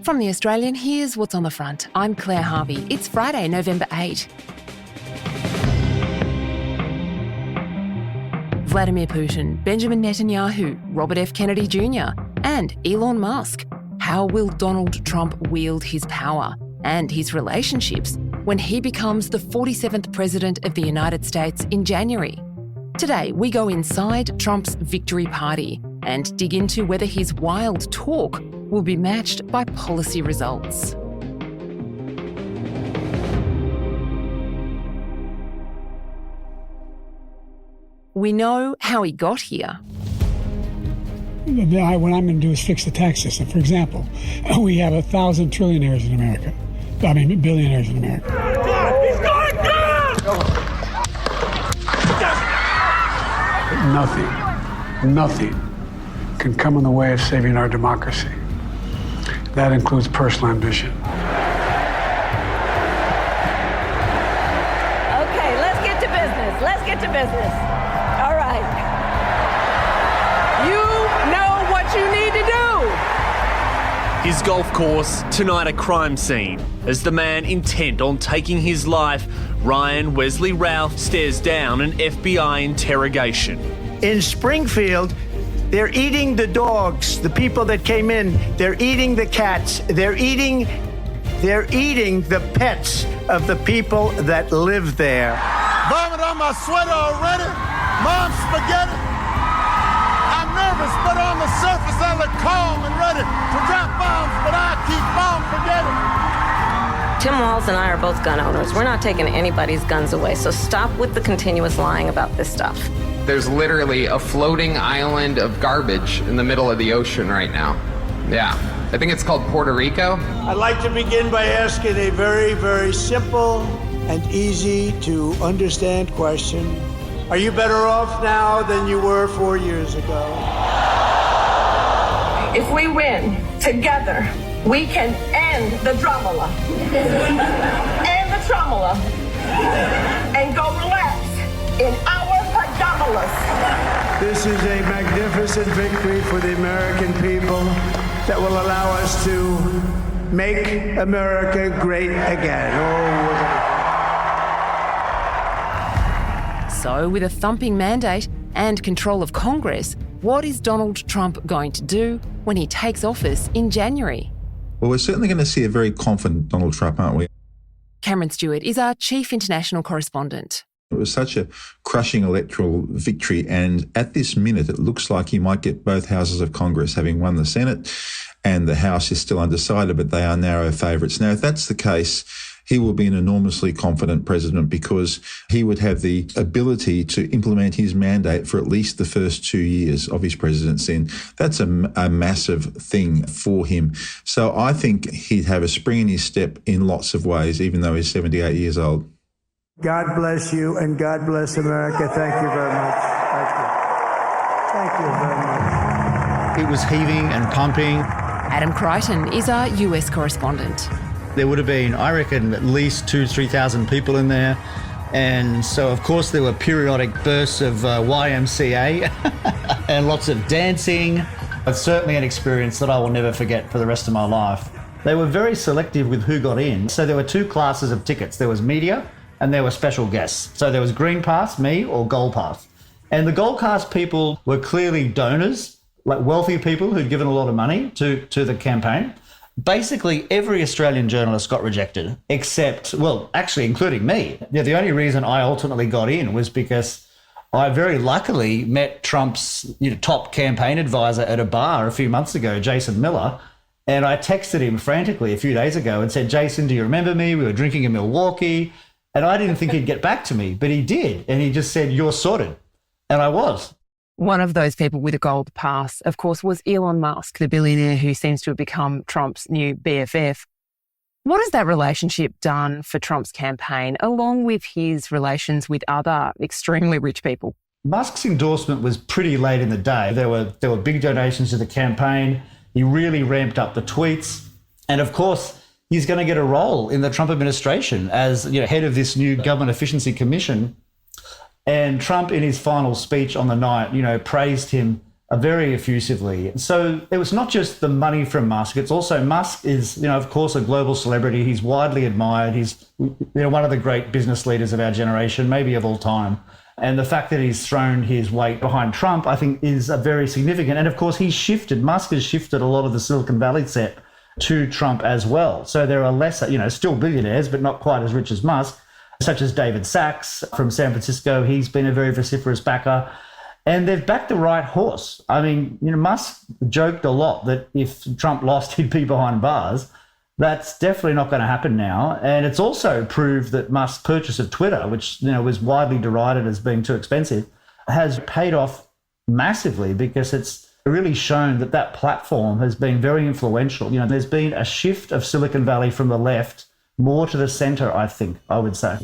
From The Australian, here's what's on the front. I'm Claire Harvey. It's Friday, November 8. Vladimir Putin, Benjamin Netanyahu, Robert F. Kennedy Jr. and Elon Musk. How will Donald Trump wield his power and his relationships when he becomes the 47th President of the United States in January? Today, we go inside Trump's victory party and dig into whether his wild talk will be matched by policy results. We know how he got here. What I'm going to do is fix the tax system. For example, we have 1,000 trillionaires in America. Billionaires in America. He's going down! Nothing can come in the way of saving our democracy. That includes personal ambition. Okay, let's get to business. All right. You know what you need to do. His golf course, tonight a crime scene. As the man intent on taking his life, Ryan Wesley Ralph stares down an FBI interrogation. In Springfield, they're eating the dogs, the people that came in. They're eating the cats. They're eating the pets of the people that live there. Vomit on my sweater already. Mom, spaghetti. I'm nervous, but on the surface I look calm and ready to drop bombs, but I keep bomb forgetting. Tim Walz and I are both gun owners. We're not taking anybody's guns away, so stop with the continuous lying about this stuff. There's literally a floating island of garbage in the middle of the ocean right now. Yeah, I think it's called Puerto Rico. I'd like to begin by asking a very, very simple and easy to understand question. Are you better off now than you were 4 years ago? If we win together, we can end the drama. End the trauma. And go relax in our pajamas. This is a magnificent victory for the American people that will allow us to make America great again. So, with a thumping mandate and control of Congress, what is Donald Trump going to do when he takes office in January? Well, we're certainly going to see a very confident Donald Trump, aren't we? Cameron Stewart is our chief international correspondent. It was such a crushing electoral victory, and at this minute it looks like he might get both houses of Congress, having won the Senate, and the House is still undecided, but they are narrow favourites. Now, if that's the case, he will be an enormously confident president because he would have the ability to implement his mandate for at least the first 2 years of his presidency. And that's a massive thing for him. So I think he'd have a spring in his step in lots of ways, even though he's 78 years old. God bless you and God bless America. Thank you very much. Thank you very much. It was heaving and pumping. Adam Crichton is our US correspondent. There would have been, I reckon, at least 2,000 to 3,000 people in there. And so, of course, there were periodic bursts of YMCA and lots of dancing. It's certainly an experience that I will never forget for the rest of my life. They were very selective with who got in. So there were two classes of tickets. There was media and there were special guests. So there was Green Pass, me, or Gold Pass. And the Gold Pass people were clearly donors, like wealthy people who'd given a lot of money to the campaign. Basically, every Australian journalist got rejected, except, well, actually, including me. Yeah, the only reason I ultimately got in was because I very luckily met Trump's top campaign advisor at a bar a few months ago, Jason Miller, and I texted him frantically a few days ago and said, "Jason, do you remember me? We were drinking in Milwaukee." And I didn't think he'd get back to me, but he did. And he just said, "You're sorted." And I was. One of those people with a gold pass, of course, was Elon Musk, the billionaire who seems to have become Trump's new BFF. What has that relationship done for Trump's campaign, along with his relations with other extremely rich people? Musk's endorsement was pretty late in the day. There were big donations to the campaign. He really ramped up the tweets. And of course, he's going to get a role in the Trump administration as head of this new Government Efficiency Commission. And Trump, in his final speech on the night, praised him very effusively. So it was not just the money from Musk. It's also Musk is, of course, a global celebrity. He's widely admired. He's, one of the great business leaders of our generation, maybe of all time. And the fact that he's thrown his weight behind Trump, I think, is very significant. And of course, Musk has shifted a lot of the Silicon Valley set to Trump as well. So there are lesser, still billionaires, but not quite as rich as Musk, such as David Sachs from San Francisco. He's been a very vociferous backer. And they've backed the right horse. I mean, Musk joked a lot that if Trump lost, he'd be behind bars. That's definitely not going to happen now. And it's also proved that Musk's purchase of Twitter, which was widely derided as being too expensive, has paid off massively because it's really shown that platform has been very influential. There's been a shift of Silicon Valley from the left more to the center, I think, I would say.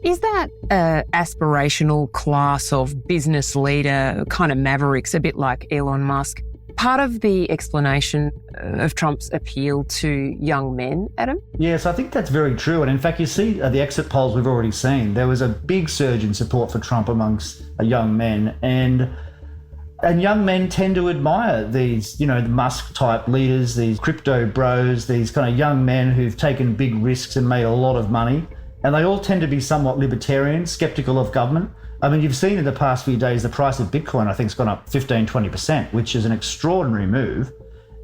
Is that an aspirational class of business leader, kind of mavericks, a bit like Elon Musk, part of the explanation of Trump's appeal to young men, Adam? Yes, I think that's very true. And in fact, you see the exit polls we've already seen. There was a big surge in support for Trump amongst young men. And young men tend to admire these, the Musk-type leaders, these crypto bros, these kind of young men who've taken big risks and made a lot of money. And they all tend to be somewhat libertarian, skeptical of government. I mean, you've seen in the past few days, the price of Bitcoin, I think, has gone up 15-20%, which is an extraordinary move.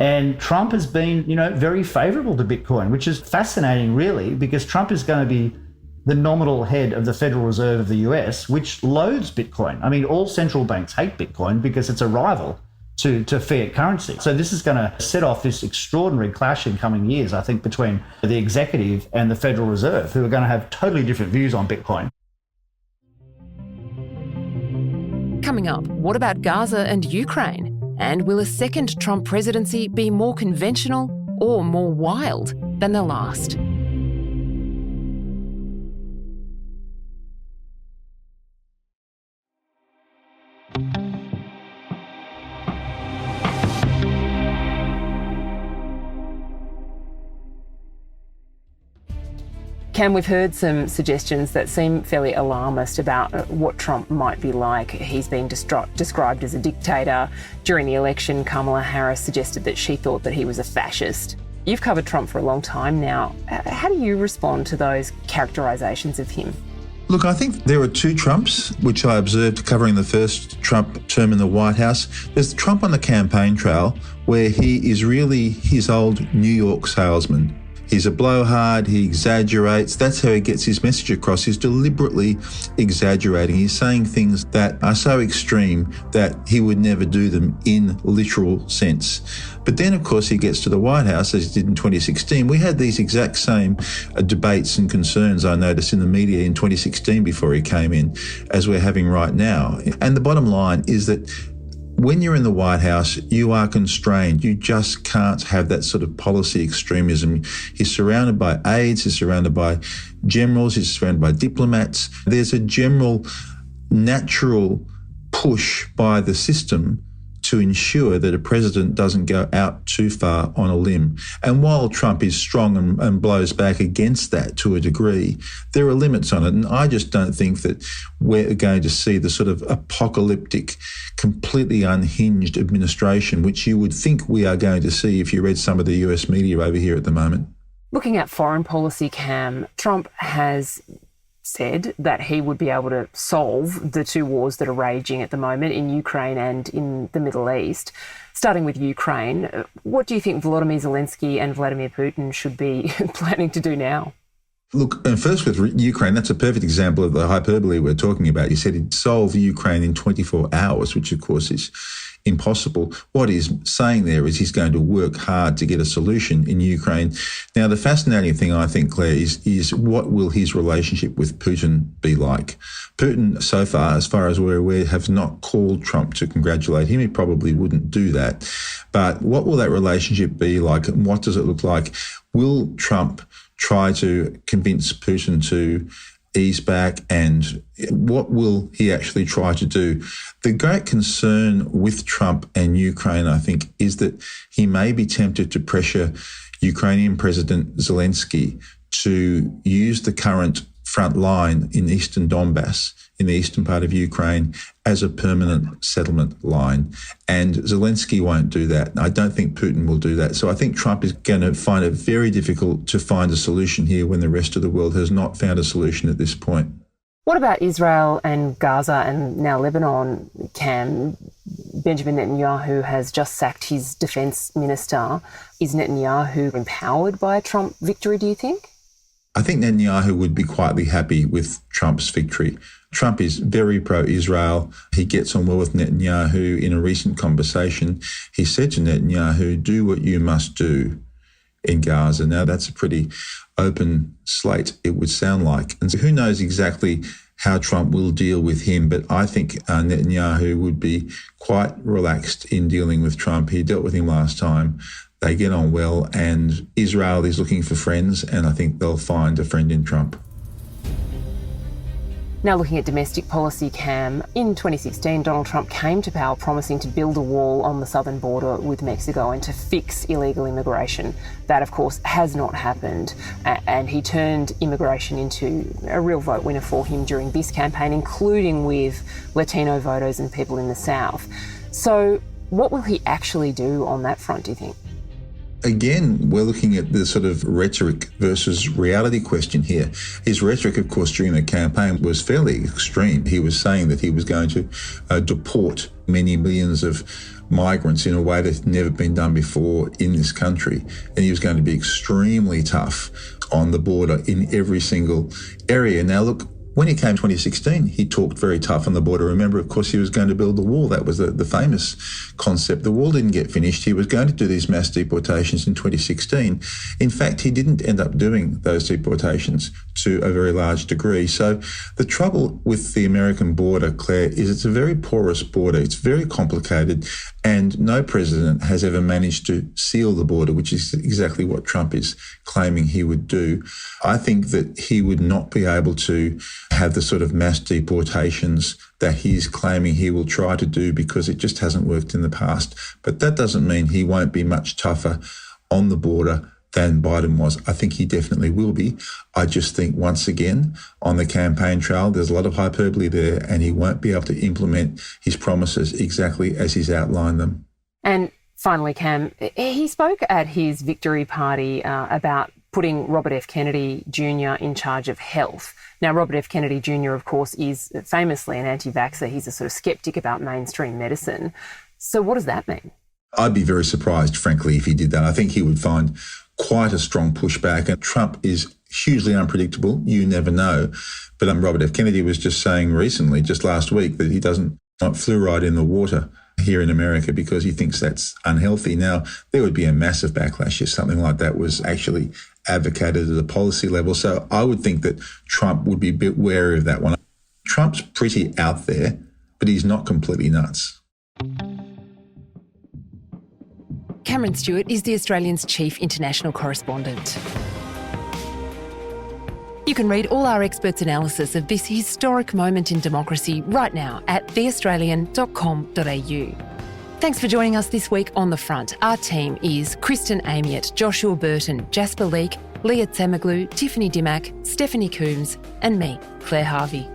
And Trump has been, very favourable to Bitcoin, which is fascinating, really, because Trump is going to be the nominal head of the Federal Reserve of the US, which loathes Bitcoin. I mean, all central banks hate Bitcoin because it's a rival to fiat currency. So this is going to set off this extraordinary clash in coming years, I think, between the executive and the Federal Reserve, who are going to have totally different views on Bitcoin. Coming up, what about Gaza and Ukraine? And will a second Trump presidency be more conventional or more wild than the last? Cam, we've heard some suggestions that seem fairly alarmist about what Trump might be like. He's been described as a dictator. During the election, Kamala Harris suggested that she thought that he was a fascist. You've covered Trump for a long time now. How do you respond to those characterisations of him? Look, I think there are two Trumps, which I observed covering the first Trump term in the White House. There's Trump on the campaign trail, where he is really his old New York salesman. He's a blowhard, he exaggerates. That's how he gets his message across. He's deliberately exaggerating. He's saying things that are so extreme that he would never do them in literal sense. But then, of course, he gets to the White House, as he did in 2016. We had these exact same debates and concerns, I noticed, in the media in 2016 before he came in, as we're having right now. And the bottom line is that when you're in the White House, you are constrained. You just can't have that sort of policy extremism. He's surrounded by aides, he's surrounded by generals, he's surrounded by diplomats. There's a general natural push by the system to ensure that a president doesn't go out too far on a limb. And while Trump is strong and blows back against that to a degree, there are limits on it. And I just don't think that we're going to see the sort of apocalyptic, completely unhinged administration, which you would think we are going to see if you read some of the US media over here at the moment. Looking at foreign policy, Cam, Trump has said that he would be able to solve the two wars that are raging at the moment in Ukraine and in the Middle East. Starting with Ukraine, what do you think Volodymyr Zelensky and Vladimir Putin should be planning to do now? Look, and first with Ukraine, that's a perfect example of the hyperbole we're talking about. He said he'd solve Ukraine in 24 hours, which of course is impossible. What he's saying there is he's going to work hard to get a solution in Ukraine. Now, the fascinating thing, I think, Claire, is what will his relationship with Putin be like? Putin, so far as we're aware, has not called Trump to congratulate him. He probably wouldn't do that. But what will that relationship be like, and what does it look like? Will Trump try to convince Putin to ease back, and what will he actually try to do? The great concern with Trump and Ukraine, I think, is that he may be tempted to pressure Ukrainian President Zelensky to use the current front line in eastern Donbass, in the eastern part of Ukraine, as a permanent settlement line. And Zelensky won't do that. I don't think Putin will do that. So I think Trump is going to find it very difficult to find a solution here when the rest of the world has not found a solution at this point. What about Israel and Gaza and now Lebanon, Cam? Benjamin Netanyahu has just sacked his defence minister. Is Netanyahu empowered by a Trump victory, do you think? I think Netanyahu would be quietly happy with Trump's victory. Trump is very pro-Israel. He gets on well with Netanyahu. In a recent conversation, he said to Netanyahu, do what you must do in Gaza. Now, that's a pretty open slate, it would sound like. And so who knows exactly how Trump will deal with him, but I think Netanyahu would be quite relaxed in dealing with Trump. He dealt with him last time. They get on well, and Israel is looking for friends, and I think they'll find a friend in Trump. Now looking at domestic policy, Cam, in 2016, Donald Trump came to power promising to build a wall on the southern border with Mexico and to fix illegal immigration. That, of course, has not happened, and he turned immigration into a real vote winner for him during this campaign, including with Latino voters and people in the South. So what will he actually do on that front, do you think? Again, we're looking at the sort of rhetoric versus reality question here. His rhetoric, of course, during the campaign was fairly extreme. He was saying that he was going to deport many millions of migrants in a way that's never been done before in this country. And he was going to be extremely tough on the border in every single area. Now, look, when he came in 2016, he talked very tough on the border. Remember, of course, he was going to build the wall. That was the famous concept. The wall didn't get finished. He was going to do these mass deportations in 2016. In fact, he didn't end up doing those deportations to a very large degree. So the trouble with the American border, Claire, is it's a very porous border. It's very complicated, and no president has ever managed to seal the border, which is exactly what Trump is claiming he would do. I think that he would not be able to have the sort of mass deportations that he's claiming he will try to do because it just hasn't worked in the past. But that doesn't mean he won't be much tougher on the border than Biden was. I think he definitely will be. I just think, once again, on the campaign trail, there's a lot of hyperbole there, and he won't be able to implement his promises exactly as he's outlined them. And finally, Cam, he spoke at his victory party about putting Robert F. Kennedy Jr. in charge of health. Now, Robert F. Kennedy Jr., of course, is famously an anti-vaxxer. He's a sort of sceptic about mainstream medicine. So what does that mean? I'd be very surprised, frankly, if he did that. I think he would find quite a strong pushback. And Trump is hugely unpredictable. You never know. But Robert F. Kennedy was just saying recently, just last week, that he doesn't want fluoride in the water here in America because he thinks that's unhealthy. Now, there would be a massive backlash if something like that was actually advocated at a policy level. So I would think that Trump would be a bit wary of that one. Trump's pretty out there, but he's not completely nuts. Cameron Stewart is the Australian's chief international correspondent. You can read all our experts' analysis of this historic moment in democracy right now at theaustralian.com.au. Thanks for joining us this week on The Front. Our team is Kristen Amiot, Joshua Burton, Jasper Leake, Leah Tsemaglu, Tiffany Dimmack, Stephanie Coombs and me, Claire Harvey.